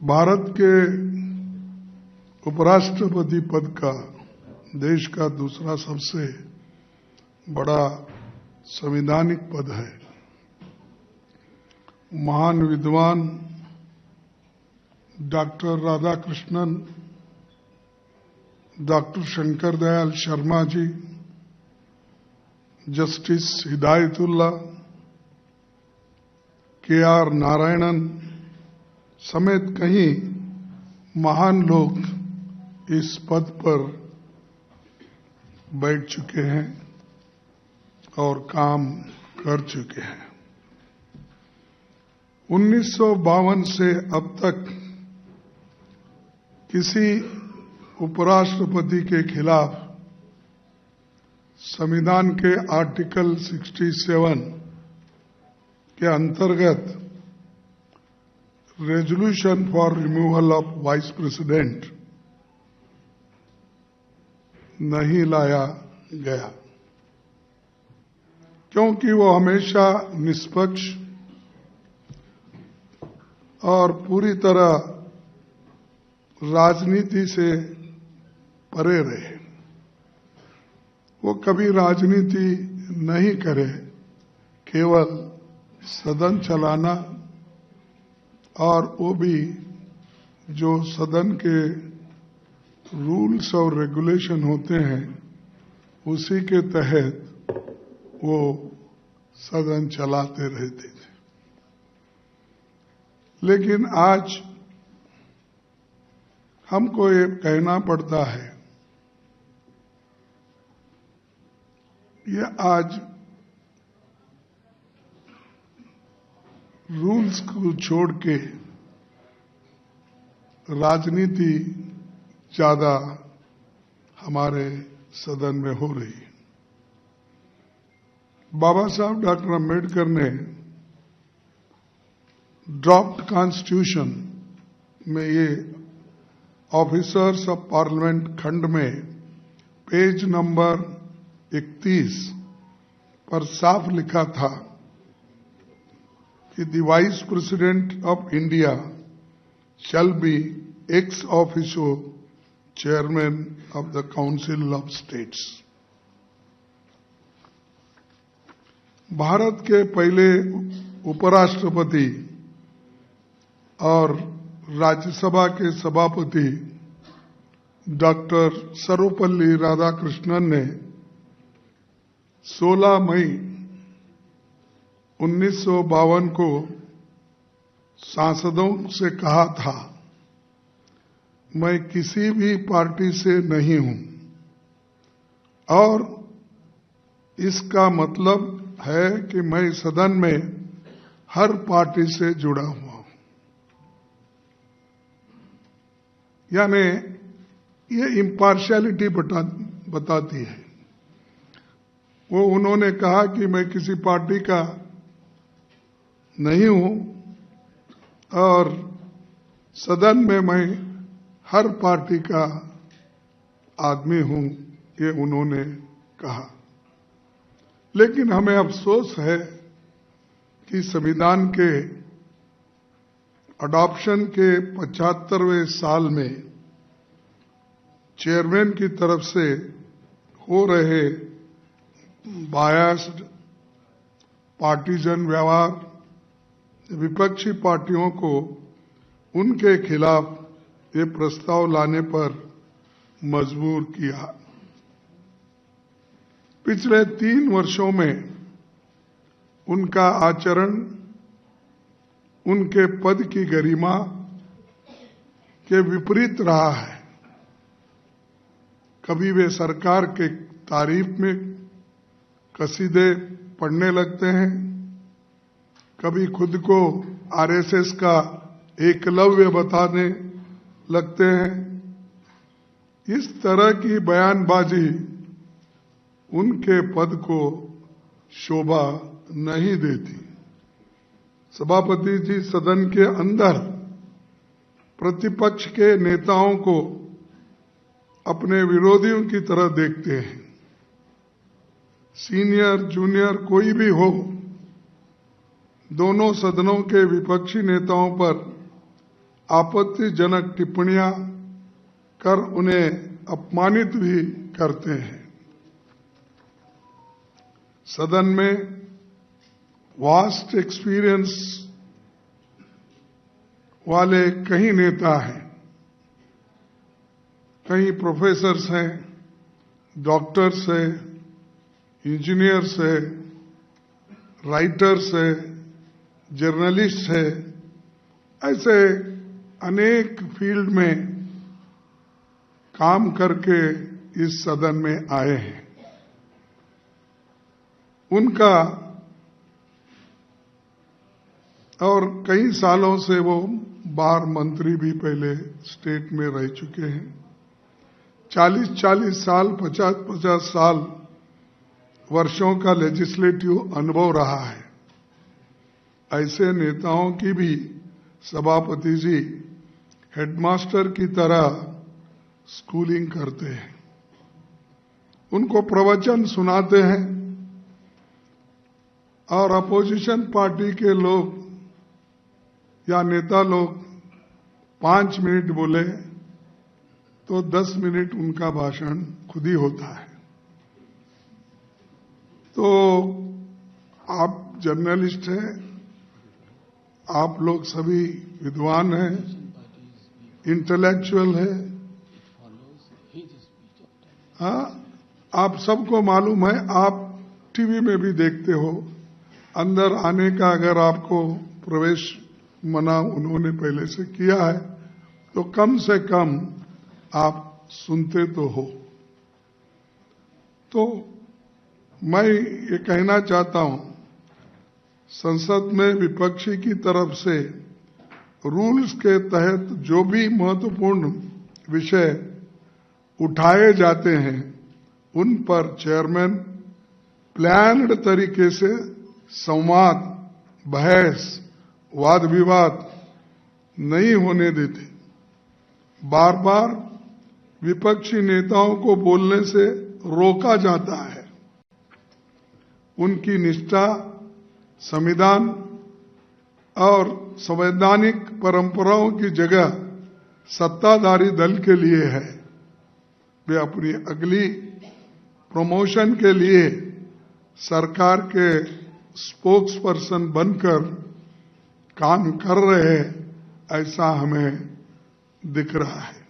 भारत के उपराष्ट्रपति पद का देश का दूसरा सबसे बड़ा संवैधानिक पद है। महान विद्वान doctor Radhakrishnan, doctor Shankar Dayal Sharma ji, justice Hidayatullah, KR. Narayanan समेत कई महान लोग इस पद पर बैठ चुके हैं और काम कर चुके हैं। 1952 से अब तक किसी उपराष्ट्रपति के खिलाफ संविधान के आर्टिकल 67 के अंतर्गत resolution for removal of vice president नहीं लाया गया, क्योंकि वो हमेशा निष्पक्ष और पूरी तरह राजनीति से परे रहे। वो कभी राजनीति नहीं करे, केवल सदन चलाना और वो भी जो सदन के रूल्स और रेगुलेशन होते हैं उसी के तहत वो सदन चलाते रहते थे। लेकिन आज हमको ये कहना पड़ता है, ये आज रूल्स को छोड़ के राजनीति ज्यादा हमारे सदन में हो रही है। बाबा साहब डॉक्टर अम्बेडकर ने ड्राफ्ट कॉन्स्टिट्यूशन में ये ऑफिसर्स ऑफ पार्लियामेंट खंड में पेज नंबर 31 पर साफ लिखा था कि the vice president of India shall be x officio chairman of the council of states. Bharat के पहले उपराष्ट्रपति और राज्यसभा के सभापति डॉक्टर सर्वपल्ली राधाकृष्णन ने 16 मई 1952 को सांसदों से कहा था, मैं किसी भी पार्टी से नहीं हूं और इसका मतलब है कि मैं सदन में हर पार्टी से जुड़ा हुआ हूं। यानी ये इम्पार्शियलिटी बताती है। वो उन्होंने कहा कि मैं किसी पार्टी का नहीं हूं और सदन में मैं हर पार्टी का आदमी हूं, ये उन्होंने कहा। लेकिन हमें अफसोस है कि संविधान के अडॉप्शन के 75वें साल में चेयरमैन की तरफ से हो रहे बायस्ड पार्टीजन व्यवहार विपक्षी पार्टियों को उनके खिलाफ ये प्रस्ताव लाने पर मजबूर किया। पिछले 3 वर्षों में उनका आचरण उनके पद की गरिमा के विपरीत रहा है। कभी वे सरकार के तारीफ में कसीदे पढ़ने लगते हैं, कभी खुद को आरएसएस का एकलव्य बताने लगते हैं। इस तरह की बयानबाजी उनके पद को शोभा नहीं देती। सभापति जी सदन के अंदर प्रतिपक्ष के नेताओं को अपने विरोधियों की तरह देखते हैं। सीनियर जूनियर कोई भी हो, दोनों सदनों के विपक्षी नेताओं पर आपत्तिजनक टिप्पणियां कर उन्हें अपमानित भी करते हैं। सदन में वास्ट एक्सपीरियंस वाले कई नेता हैं, कई प्रोफेसर्स हैं, डॉक्टर्स हैं, इंजीनियर्स हैं, राइटर्स हैं, जर्नलिस्ट हैं, ऐसे अनेक फील्ड में काम करके इस सदन में आए हैं। उनका और कई सालों से वो बार मंत्री भी पहले स्टेट में रह चुके हैं। 40-40 साल, 50-50 साल वर्षों का लेजिस्लेटिव अनुभव रहा है। ऐसे नेताओं की भी सभापति जी हेडमास्टर की तरह स्कूलिंग करते हैं, उनको प्रवचन सुनाते हैं, और अपोजिशन पार्टी के लोग या नेता लोग 5 मिनट बोले तो 10 मिनट उनका भाषण खुद ही होता है। तो आप जर्नलिस्ट हैं, आप लोग सभी विद्वान हैं, इंटेलेक्चुअल हैं। हाँ, आप सबको मालूम है, आप टीवी में भी देखते हो, अंदर आने का अगर आपको प्रवेश मना उन्होंने पहले से किया है तो कम से कम आप सुनते तो हो। तो मैं ये कहना चाहता हूं, संसद में विपक्षी की तरफ से रूल्स के तहत जो भी महत्वपूर्ण विषय उठाए जाते हैं उन पर चेयरमैन प्लान्ड तरीके से संवाद, बहस, वाद विवाद नहीं होने देते। बार बार विपक्षी नेताओं को बोलने से रोका जाता है। उनकी निष्ठा संविधान और संवैधानिक परंपराओं की जगह सत्ताधारी दल के लिए है। वे अपनी अगली प्रमोशन के लिए सरकार के स्पोक्स पर्सन बनकर काम कर रहे हैं, ऐसा हमें दिख रहा है।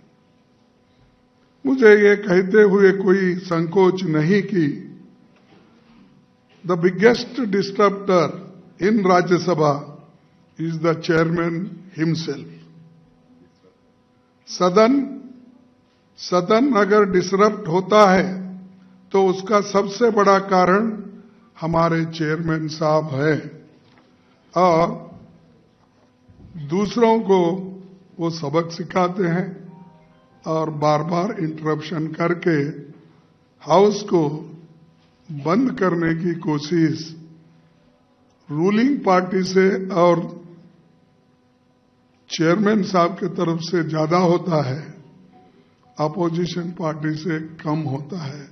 मुझे ये कहते हुए कोई संकोच नहीं कि the biggest disturber in Rajya Sabha is the chairman himself. सदन अगर डिसरप्ट होता है तो उसका सबसे बड़ा कारण हमारे चेयरमैन साहब हैं, और दूसरों को वो सबक सिखाते हैं और बार बार इंटरप्शन करके हाउस को बंद करने की कोशिश रूलिंग पार्टी से और चेयरमैन साहब की तरफ से ज्यादा होता है, अपोजिशन पार्टी से कम होता है।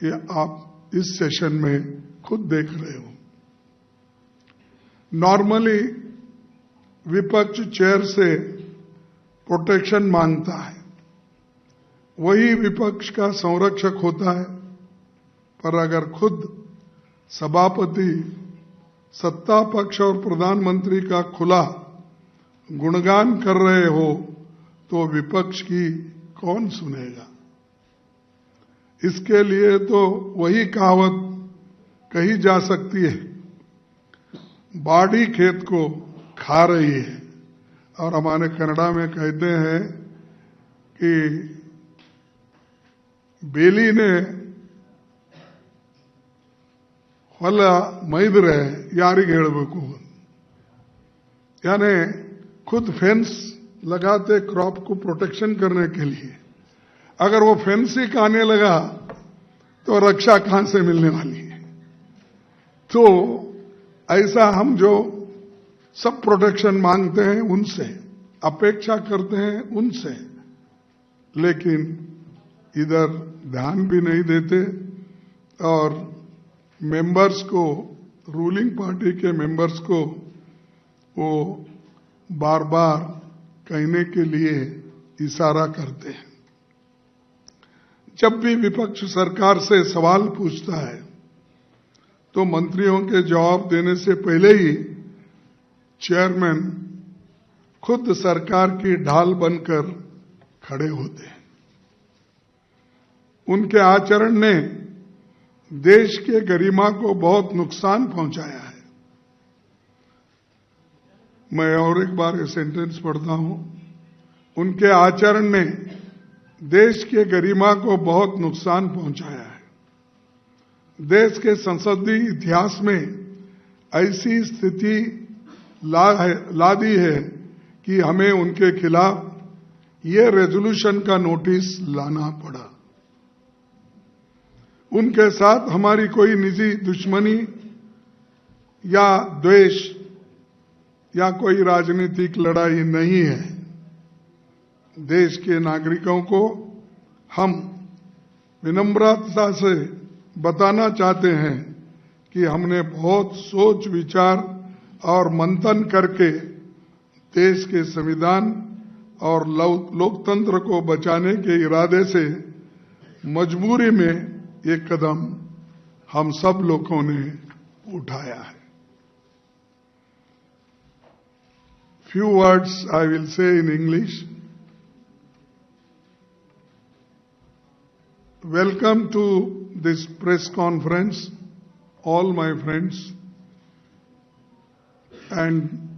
ये आप इस सेशन में खुद देख रहे हो। नॉर्मली विपक्ष चेयर से प्रोटेक्शन मांगता है, वही विपक्ष का संरक्षक होता है। पर अगर खुद सभापति सत्ता पक्ष और प्रधानमंत्री का खुला गुणगान कर रहे हो तो विपक्ष की कौन सुनेगा? इसके लिए तो वही कहावत कही जा सकती है, बाड़ी खेत को खा रही है। और हमारे कन्नड़ा में कहते हैं कि बेली ने ಹೊಲ ಮೈದ್ರೆ ಯಾರಿಗೆ ಹೇಳಬೇಕು, यानी खुद फेंस लगाते क्रॉप को प्रोटेक्शन करने के लिए, अगर वो फेंस ही खाने लगा तो रक्षा कहां से मिलने वाली है? तो ऐसा हम जो सब प्रोटेक्शन मांगते हैं उनसे, अपेक्षा करते हैं उनसे, लेकिन इधर ध्यान भी नहीं देते और मेंबर्स को, रूलिंग पार्टी के मेंबर्स को वो बार बार कहने के लिए इशारा करते हैं। जब भी विपक्ष सरकार से सवाल पूछता है तो मंत्रियों के जवाब देने से पहले ही चेयरमैन खुद सरकार की ढाल बनकर खड़े होते हैं। उनके आचरण ने देश के गरिमा को बहुत नुकसान पहुंचाया है। मैं और एक बार ये सेंटेंस पढ़ता हूं। उनके आचरण ने देश के गरिमा को बहुत नुकसान पहुंचाया है। देश के संसदीय इतिहास में ऐसी स्थिति ला दी है कि हमें उनके खिलाफ ये रेजोल्यूशन का नोटिस लाना पड़ा। उनके साथ हमारी कोई निजी दुश्मनी या द्वेष या कोई राजनीतिक लड़ाई नहीं है। देश के नागरिकों को हम विनम्रता से बताना चाहते हैं कि हमने बहुत सोच विचार और मंथन करके देश के संविधान और लोकतंत्र को बचाने के इरादे से मजबूरी में ये कदम हम सब लोगों ने उठाया है। Few words I will say in English. Welcome to this press conference, all my friends, and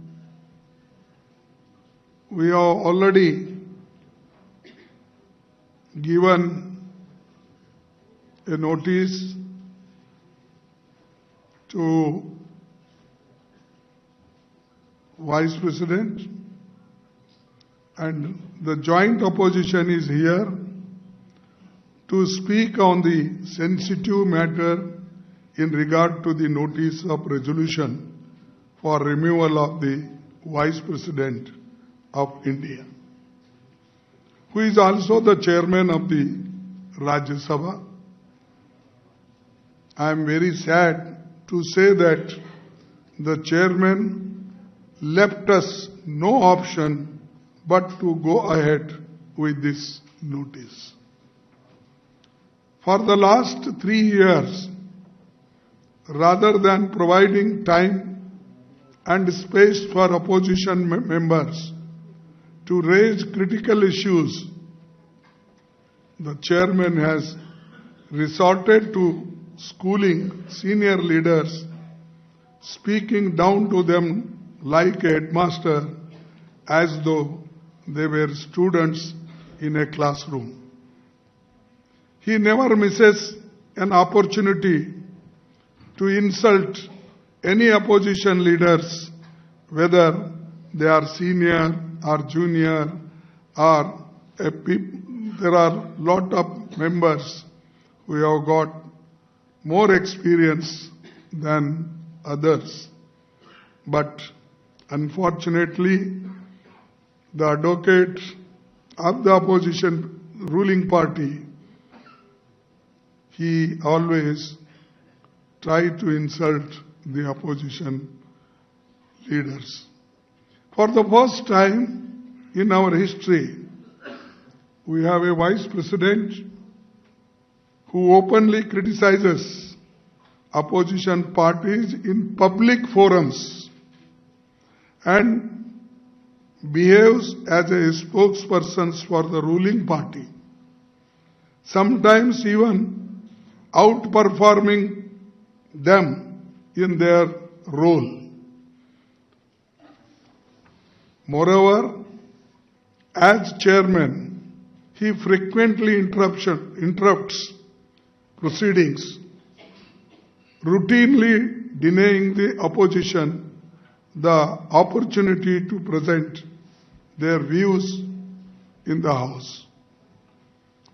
we have already given a notice to Vice President, and the joint opposition is here to speak on the sensitive matter in regard to the notice of resolution for removal of the Vice President of India, who is also the chairman of the Rajya Sabha. I am very sad to say that the chairman left us no option but to go ahead with this notice. For the last 3 years, rather than providing time and space for opposition members to raise critical issues, the chairman has resorted to schooling senior leaders, speaking down to them like a headmaster as though they were students in a classroom. He never misses an opportunity to insult any opposition leaders, whether they are senior or junior, or there are lot of members who have got more experience than others. But unfortunately, the advocate of the opposition ruling party, he always tried to insult the opposition leaders. For the first time in our history, we have a vice president who openly criticizes opposition parties in public forums and behaves as a spokesperson for the ruling party, sometimes even outperforming them in their role. Moreover, as chairman, he frequently interrupts proceedings, routinely denying the opposition the opportunity to present their views in the House.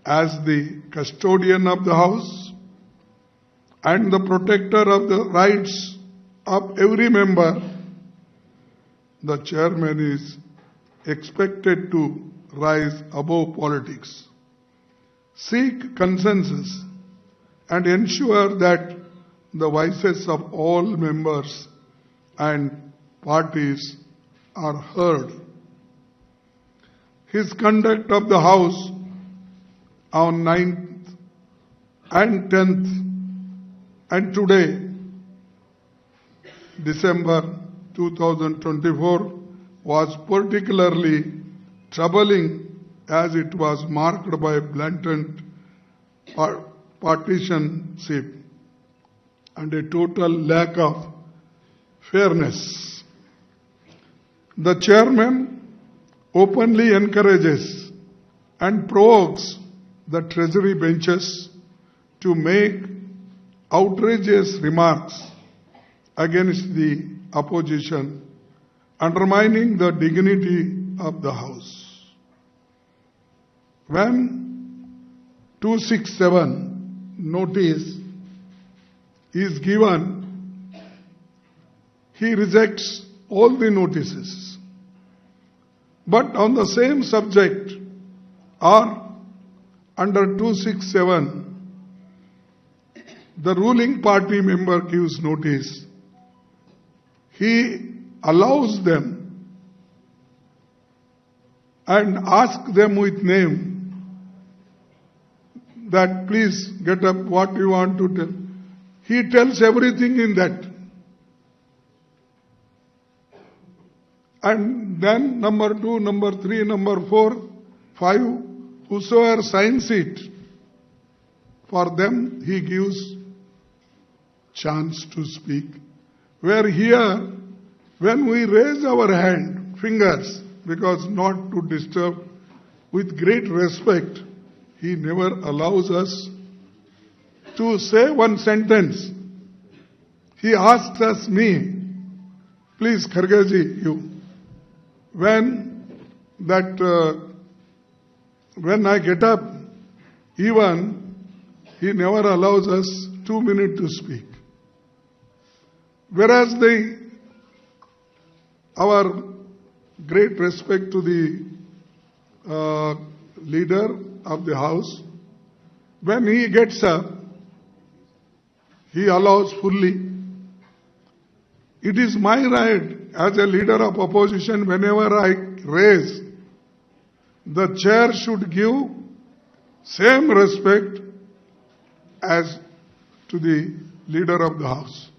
As the custodian of the House and the protector of the rights of every member, the chairman is expected to rise above politics, seek consensus, and ensure that the voices of all members and parties are heard. his conduct of the House on 9th and 10th and today, December 2024, was particularly troubling as it was marked by blatant partisanship and a total lack of fairness. The chairman openly encourages and provokes the treasury benches to make outrageous remarks against the opposition, undermining the dignity of the House. When 267 notice is given, he rejects all the notices. But on the same subject or under 267, the ruling party member gives notice. He allows them and asks them with name that please get up, what you want to tell. He tells everything in that. And then number 2, number 3, number 4, 5, whosoever signs it, for them he gives chance to speak. Where here, when we raise our hand, fingers, because not to disturb, with great respect, he never allows us to say one sentence. He asks us, me, please Kharge-ji, you. When I get up, even he never allows us 2 minutes to speak. Whereas our great respect to the leader of the House, when he gets up, he allows fully. It is my right as a leader of opposition, whenever I raise, the chair should give same respect as to the leader of the House.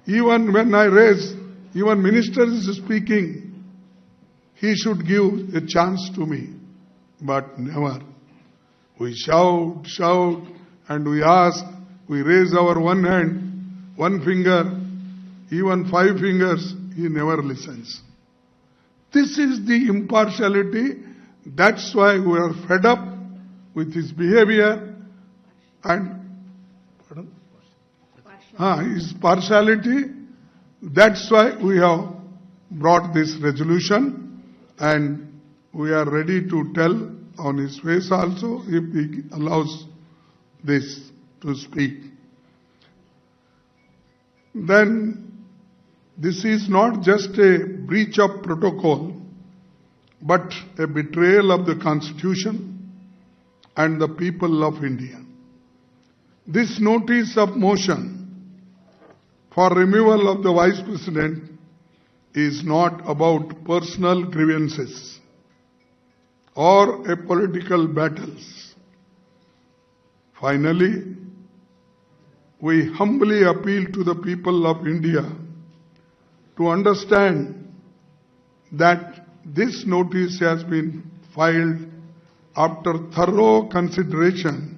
Even when I raise, even minister is speaking, he should give a chance to me. But never. We shout, and we ask, we raise our one hand, one finger, even 5 fingers, he never listens. This is the impartiality. That's why we are fed up with his behavior and his partiality. That's why we have brought this resolution, and we are ready to tell on his face also if he allows this to speak. Then this is not just a breach of protocol, but a betrayal of the Constitution and the people of India. This notice of motion for removal of the Vice President is not about personal grievances or a political battles. Finally, we humbly appeal to the people of India to understand that this notice has been filed after thorough consideration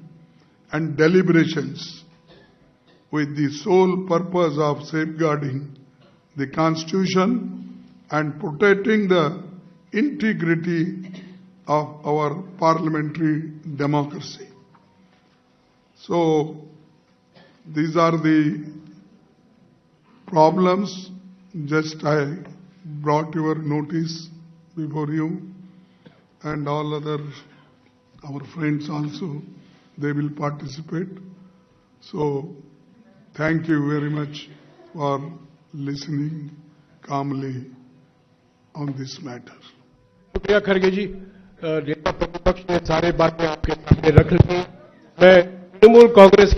and deliberations with the sole purpose of safeguarding the Constitution and protecting the integrity of our parliamentary democracy. So, these are the problems. Just I brought your notice before you, and all other our friends also, they will participate. So, thank you very much for listening calmly on this matter. शुक्रिया खड़गे जी, नेता प्रतिपक्ष ने सारे बातें आपके सामने रख ली। मैं तृणमूल कांग्रेस